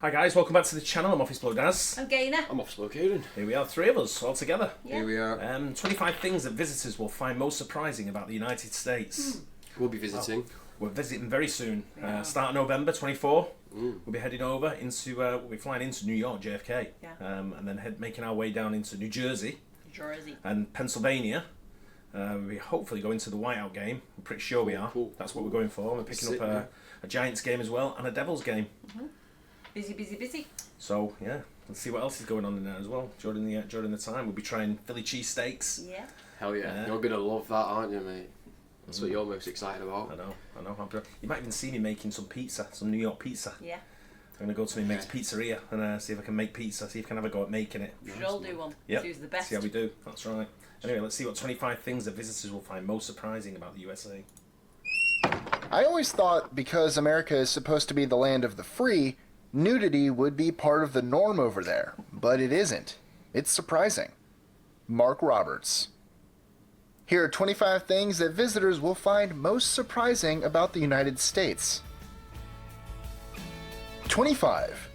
Hi guys, welcome back to the channel. I'm Office Blow Daz. I'm Gaynor. I'm Office Blow Aidan. Here we are, three of us all together. Yeah. Here we are. 25 things that visitors will find most surprising about the United States. We'll be visiting. We're visiting very soon. Start of November 24. We'll be heading over into, we'll be flying into New York, JFK. Yeah. And then making our way down into New Jersey. Jersey. And Pennsylvania. We hopefully go into the Whiteout game. I'm pretty sure we are. Cool. That's what we're going for. We're picking Sick, up a Giants game as well and a Devils game. Busy, busy, busy. So yeah, let's see what else is going on in there as well during the time. We'll be trying Philly cheesesteaks. Yeah. Hell yeah. You're gonna love that, aren't you, mate? That's what you're most excited about. I know. You might even see me making some pizza, some New York pizza. Yeah. I'm gonna go to my mate's pizzeria and see if I can make pizza. See if I can have a go at making it. We should all do one. Yeah. Choose the best. See how we do. That's right. Anyway, let's see what 25 things that visitors will find most surprising about the USA. I always thought because America is supposed to be the land of the free, nudity would be part of the norm over there, but it isn't. It's surprising. Mark Roberts. Here are 25 things that visitors will find most surprising about the United States. 25.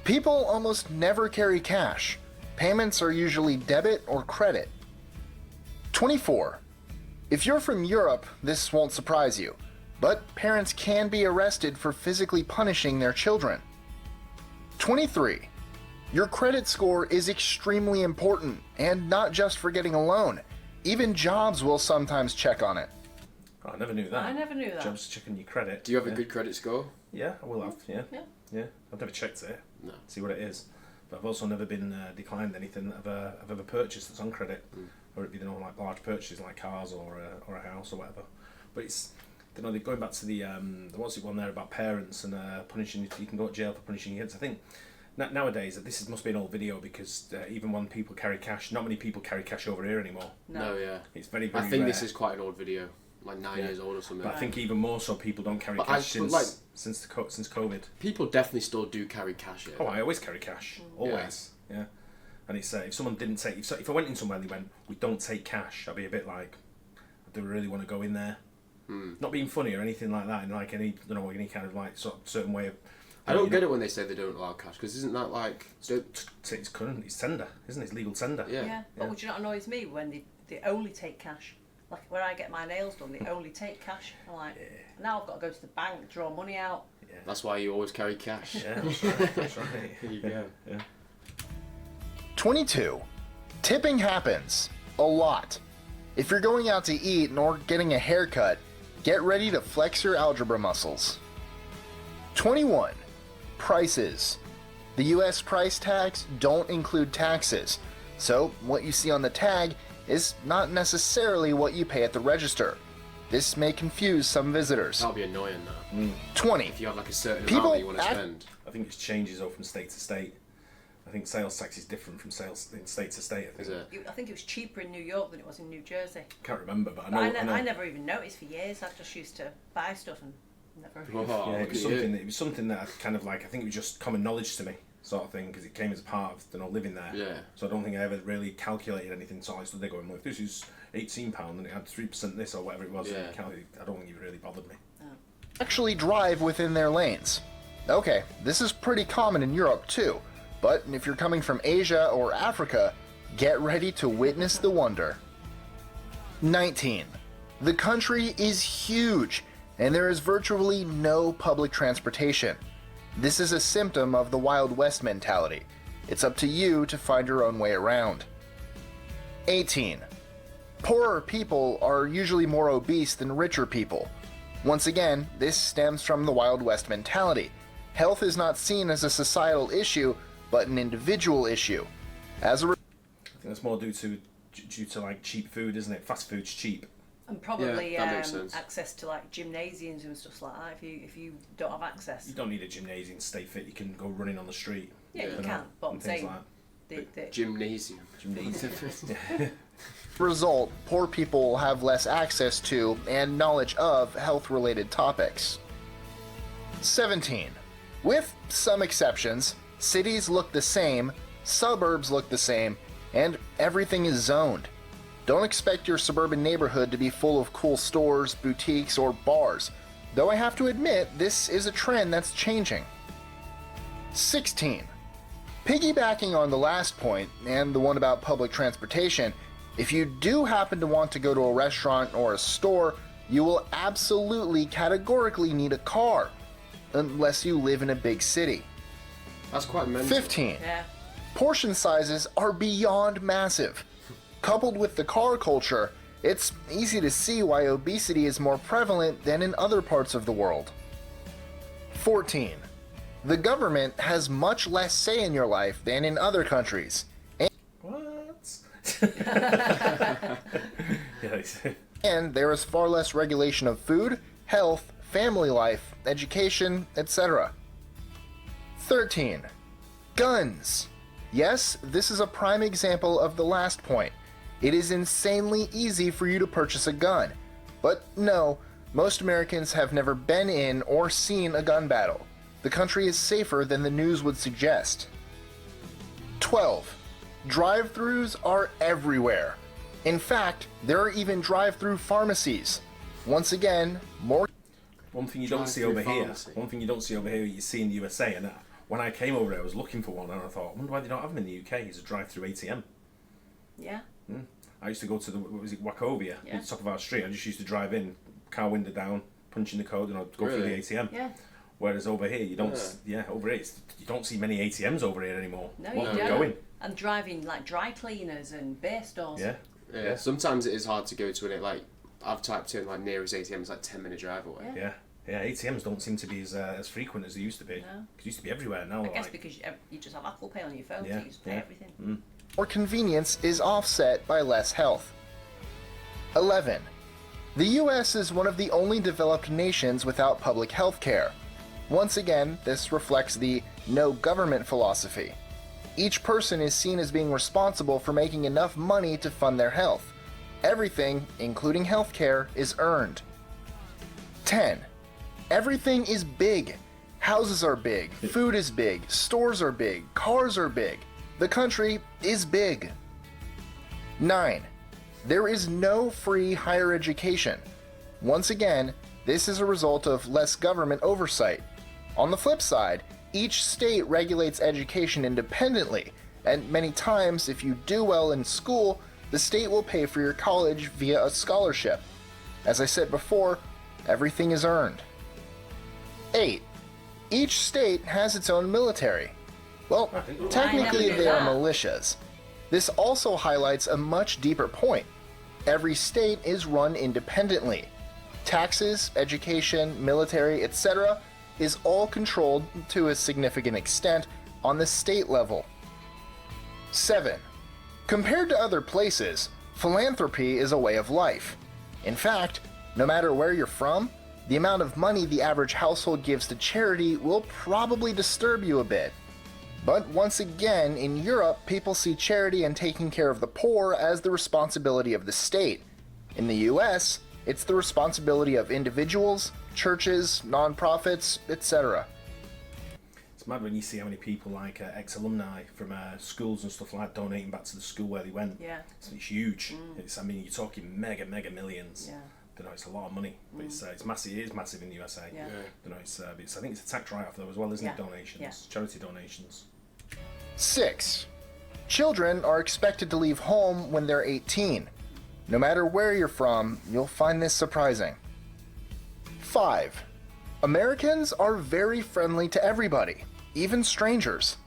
People almost never carry cash. Payments are usually debit or credit. 24. If you're from Europe, this won't surprise you, but parents can be arrested for physically punishing their children. 23. Your credit score is extremely important, and not just for getting a loan. Even jobs will sometimes check on it. Oh, I never knew that. I never knew that. Jobs checking your credit. Do you have a good credit score? Yeah, I will have. Yeah. Yeah. I've never checked it. No. See what it is. But I've also never been declined anything that I've ever purchased that's on credit, or it be like large purchases like cars or a house or whatever. But it's they're going back to the what's it one there about parents and punishing you can go to jail for punishing your kids. I think nowadays this must be an old video because even when people carry cash, not many people carry cash over here anymore. No, yeah. It's very very. I think rare. this is quite an old video, like 9 years old or something. But I think even more so people don't carry But cash but since COVID. people definitely still do carry cash here. Oh, I always carry cash. Always. Yeah. And it's if someone didn't take if I went in somewhere and they went, we don't take cash, I'd be a bit like, do we really want to go in there? Not being funny or anything like that, in like any kind of like sort of certain way of. I don't get it when they say they don't allow cash, because isn't that like... It's current, it's tender, isn't it? It's legal tender. Yeah. But would you not annoys me when they only take cash? Like when I get my nails done, they only take cash. I'm like, now I've got to go to the bank, draw money out. Yeah. That's why you always carry cash. Yeah, that's right. That's right. There you go. Yeah. 22. Tipping happens. A lot. If you're going out to eat or getting a haircut, get ready to flex your algebra muscles. 21. Prices. The US price tags don't include taxes, so what you see on the tag is not necessarily what you pay at the register. This may confuse some visitors. That'll be annoying, that. 20. If you have like a certain People amount that you want to spend. I think it changes though from state to state. I think sales tax is different from sales in state to state. I think. Is it? I think it was cheaper in New York than it was in New Jersey. Can't remember, but I But know. I never even noticed for years. I just used to buy stuff and never. Oh, Yeah, look at it was something that I kind of like. I think it was just common knowledge to me, sort of thing, because it came as a part of living there. Yeah. So I don't think I ever really calculated anything. So I stood there going, well, if this is £18 and it had 3% this or whatever it was, Yeah. I don't think it really bothered me. Actually drive within their lanes. Okay, this is pretty common in Europe too, but if you're coming from Asia or Africa, get ready to witness the wonder. 19. The country is huge, and there is virtually no public transportation. This is a symptom of the Wild West mentality. It's up to you to find your own way around. 18. Poorer people are usually more obese than richer people. Once again, this stems from the Wild West mentality. Health is not seen as a societal issue, but an individual issue. As a I think that's more due to like cheap food, isn't it? Fast food's cheap. And probably Yeah, that makes sense. access to like gymnasiums and stuff like that. If you don't have access. You don't need a gymnasium to stay fit. You can go running on the street. Yeah, you know, can. But I'm and things saying like the Gymnasium. Gymnasium. result, poor people will have less access to and knowledge of health-related topics. 17. With some exceptions, cities look the same, suburbs look the same, and everything is zoned. Don't expect your suburban neighborhood to be full of cool stores, boutiques, or bars, though I have to admit this is a trend that's changing. 16. Piggybacking on the last point, and the one about public transportation, if you do happen to want to go to a restaurant or a store, you will absolutely categorically need a car, unless you live in a big city. That's quite mental. 15. Yeah. Portion sizes are beyond massive. Coupled with the car culture, it's easy to see why obesity is more prevalent than in other parts of the world. 14. The government has much less say in your life than in other countries. What? Yeah. And there is far less regulation of food, health, family life, education, etc. 13. Guns. Yes, this is a prime example of the last point. It is insanely easy for you to purchase a gun. But no, most Americans have never been in or seen a gun battle. The country is safer than the news would suggest. 12. Drive-thrus are everywhere. In fact, there are even drive-thru pharmacies. Once again, more... One thing you don't see over here, you see in the USA, and when I came over here, I was looking for one, and I thought, I wonder why they don't have them in the UK. It's a drive-through ATM. Yeah. I used to go to the, what was it, Wachovia, at the top of our street. I just used to drive in, car window down, punch in the code, and I'd go through the ATM. Yeah. Whereas over here, you don't. Over here, you don't see many ATMs over here anymore. No, what you don't. Going? And driving like dry cleaners and beer stores. Yeah. Sometimes it is hard to go to it. Like I've typed in like nearest ATM is like 10-minute drive away. Yeah. ATMs don't seem to be as frequent as they used to be. No. It used to be everywhere now. I guess because you just have Apple Pay on your phone, so you just pay everything. More convenience is offset by less health. 11. The US is one of the only developed nations without public health care. Once again, this reflects the no government philosophy. Each person is seen as being responsible for making enough money to fund their health. Everything, including health care, is earned. 10. Everything is big. Houses are big, food is big, stores are big, cars are big. The country is big. 9. There is no free higher education. Once again, this is a result of less government oversight. On the flip side, each state regulates education independently, and many times if you do well in school, the state will pay for your college via a scholarship. As I said before, everything is earned. 8. Each state has its own military. Well, technically they are militias. This also highlights a much deeper point. Every state is run independently. Taxes, education, military, etc. is all controlled to a significant extent on the state level. 7. Compared to other places, philanthropy is a way of life. In fact, no matter where you're from, the amount of money the average household gives to charity will probably disturb you a bit. But once again, in Europe, people see charity and taking care of the poor as the responsibility of the state. In the US, it's the responsibility of individuals, churches, non-profits, etc. It's mad when you see how many people like ex-alumni from schools and stuff like that donating back to the school where they went. Yeah. It's huge. I mean, you're talking mega millions. Yeah. You know, it's a lot of money, but it's massive. It is massive in the USA. Yeah. You know, I think it's a tax write-off though as well, isn't it? Donations, Yeah. charity donations. 6. Children are expected to leave home when they're 18. No matter where you're from, you'll find this surprising. 5. Americans are very friendly to everybody, even strangers.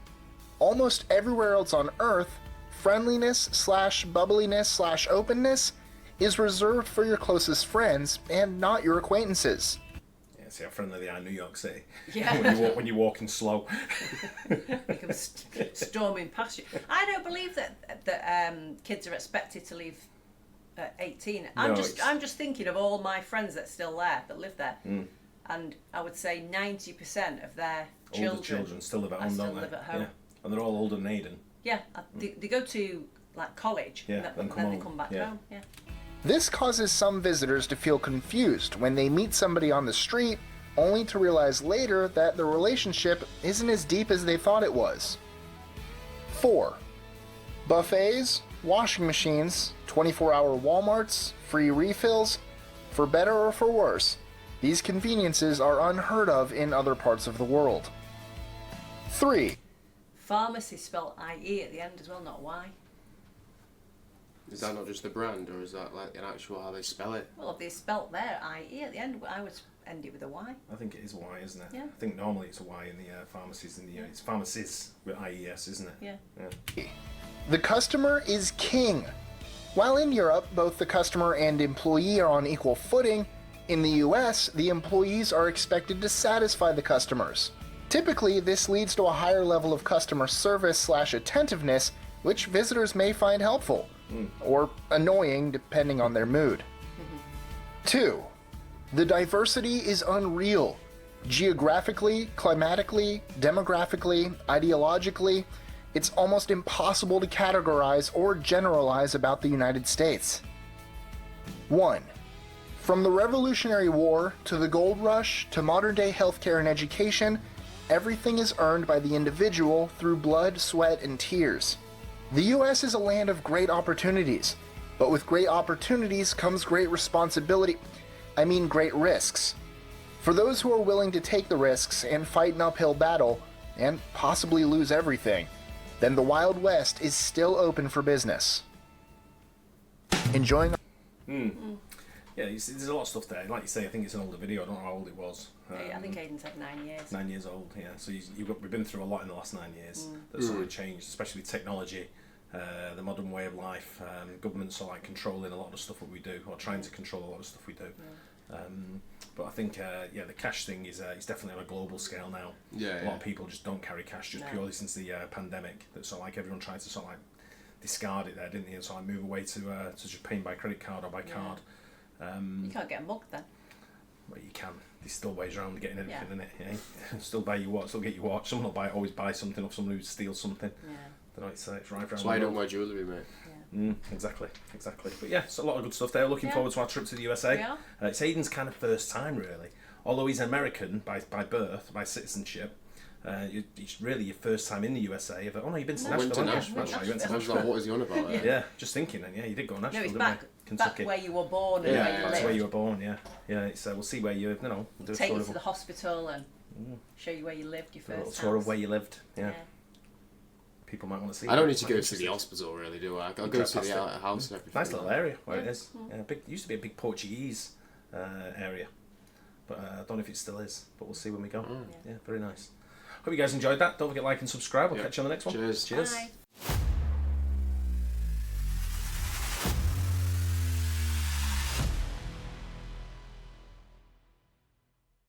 Almost everywhere else on Earth, friendliness/bubbliness/openness is reserved for your closest friends and not your acquaintances. Yeah, see how friendly they are in New York City. Yeah. when you're walking slow. They come storming past you. I don't believe that kids are expected to leave at 18. I'm just thinking of all my friends that's still there, that live there, and I would say 90% of their children still live at home, don't they? live at home. Yeah. And they're all older than Aidan. Yeah, they go to like college, Yeah, and then they come back home. Yeah. This causes some visitors to feel confused when they meet somebody on the street, only to realize later that the relationship isn't as deep as they thought it was. 4. Buffets, washing machines, 24-hour Walmarts, free refills. For better or for worse, these conveniences are unheard of in other parts of the world. 3. Pharmacy spelled IE at the end as well, not Y. Is that not just the brand, or is that like an actual how they spell it? Well, if they spelt there IE at the end, I would end it with a Y. I think it is Y, isn't it? Yeah. I think normally it's a Y in the pharmacies. It's pharmacies with IES, isn't it? Yeah. The customer is king. While in Europe, both the customer and employee are on equal footing, in the US, the employees are expected to satisfy the customers. Typically, this leads to a higher level of customer service/attentiveness, which visitors may find helpful, or annoying depending on their mood. 2. The diversity is unreal. Geographically, climatically, demographically, ideologically, it's almost impossible to categorize or generalize about the United States. 1. From the Revolutionary War to the Gold Rush to modern-day healthcare and education, everything is earned by the individual through blood, sweat, and tears. The US is a land of great opportunities, but with great opportunities comes great responsibility. I mean great risks. For those who are willing to take the risks and fight an uphill battle, and possibly lose everything, then the Wild West is still open for business. Enjoying. Yeah, there's a lot of stuff there. Like you say, I think it's an older video. I don't know how old it was. I think Aidan said 9 years. 9 years old, yeah. So we've been through a lot in the last 9 years. That's sort of changed, especially with technology, the modern way of life. Governments are like controlling a lot of the stuff that we do, or trying to control a lot of stuff we do. But I think, the cash thing is definitely on a global scale now. A lot of people just don't carry cash just purely since the pandemic. So like everyone tried to sort of like discard it there, didn't they? And so I move away to just paying by credit card or by card. You can't get a mug then. Well, you can. There's still ways around getting anything in it. Yeah? Still buy your watch, still get your watch. Someone will always buy something off someone who steals something. Yeah. Don't know, it's right around. That's why I don't wear jewellery, mate. Exactly. But yeah, it's a lot of good stuff there. Looking forward to our trip to the USA. We are. It's Aidan's kind of first time, really. Although he's American by birth, by citizenship. It's really your first time in the USA. Oh no, you've been to I went to Nashville. Nashville. You went to I was like, what is he on about? Yeah, just thinking, and you did go to Nashville. No, it's didn't back, you? back Kentucky. where you were born and where you That's lived. where you were born. Yeah. It's we'll see where you do a Take tour you of to the hospital and show you where you lived, your a little first tour of house. where you lived. Yeah. People might want to see. I don't need to Might go be to the interested. hospital, really, do I? I'll You go drive to the past it. house and everything. Nice little area where it Yeah. is. Yeah, it used to be a big Portuguese area, but I don't know if it still is. But we'll see when we go. Yeah, very nice. Hope you guys enjoyed that. Don't forget to like and subscribe. I'll catch you on the next one. Cheers. Cheers. Bye.